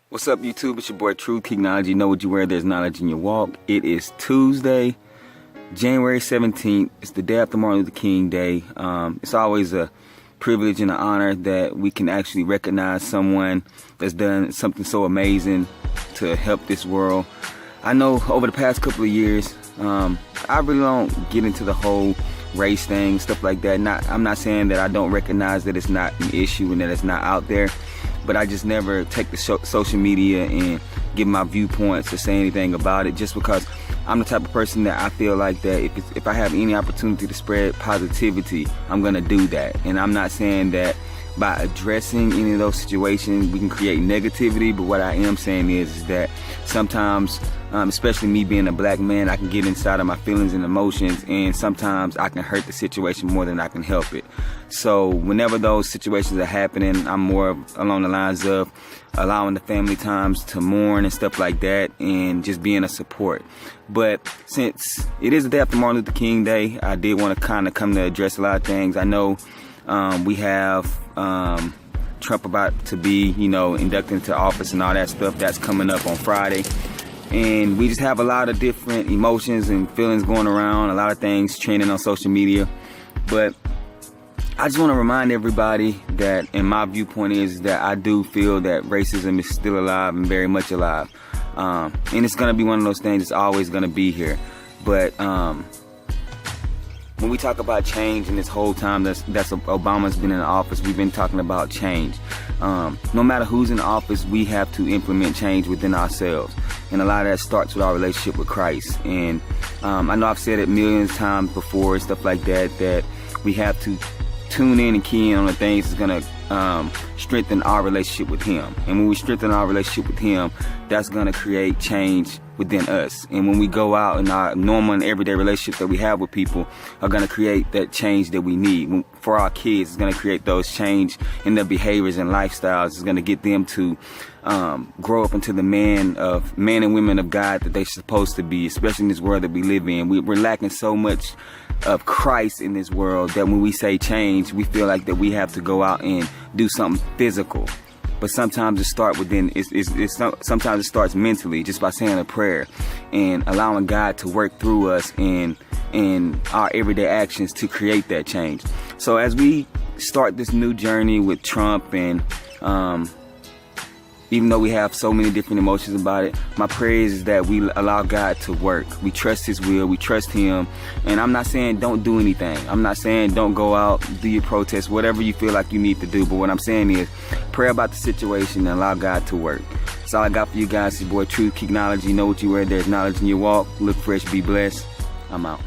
What's up, YouTube? It's your boy Truth Technology. Know what you wear, there's knowledge in your walk. It is Tuesday, January 17th. It's the day after Martin Luther King Day. It's always a privilege and an honor that we can actually recognize someone that's done something so amazing to help this world. I know over the past couple of years, I really don't get into the whole race thing, stuff like that. I'm not saying that I don't recognize that it's not an issue and that it's not out there, but I just never take the social media and give my viewpoints or say anything about it, just because I'm the type of person that I feel like that if I have any opportunity to spread positivity, I'm gonna do that. And I'm not saying that by addressing any of those situations we can create negativity, but what I am saying is that sometimes, especially me being a black man, I can get inside of my feelings and emotions, and sometimes I can hurt the situation more than I can help it. So whenever those situations are happening, I'm more along the lines of allowing the family times to mourn and stuff like that, and just being a support. But since it is the day after Martin Luther King Day, I did want to kind of come to address a lot of things. I know we have Trump about to be, inducted into office and all that stuff. That's coming up on Friday. And we just have a lot of different emotions and feelings going around, a lot of things trending on social media. But I just want to remind everybody that, and my viewpoint is that I do feel that racism is still alive and very much alive. And it's going to be one of those things that's always going to be here. But when we talk about change, and this whole time that's Obama's been in office, we've been talking about change. No matter who's in office, we have to implement change within ourselves. And a lot of that starts with our relationship with Christ. And I know I've said it millions of times before and stuff like that, that we have to tune in and key in on the things that's going to strengthen our relationship with Him. And when we strengthen our relationship with Him, that's going to create change within us. And when we go out in our normal and everyday relationships that we have with people, are going to create that change that we need. For our kids, it's going to create those change in their behaviors and lifestyles. It's going to get them to grow up into the men and women of God that they're supposed to be, especially in this world that we live in. We're lacking so much of Christ in this world that when we say change, we feel like that we have to go out and do something physical. But sometimes it starts within. Sometimes it starts mentally, just by saying a prayer and allowing God to work through us in our everyday actions to create that change. So as we start this new journey with Trump, and even though we have so many different emotions about it, my prayer is that we allow God to work. We trust His will, we trust Him. And I'm not saying don't do anything. I'm not saying don't go out, do your protest, whatever you feel like you need to do. But what I'm saying is pray about the situation and allow God to work. That's all I got for you guys. It's your boy Truth Technology. Know what you wear, there's knowledge in your walk. Look fresh, be blessed. I'm out.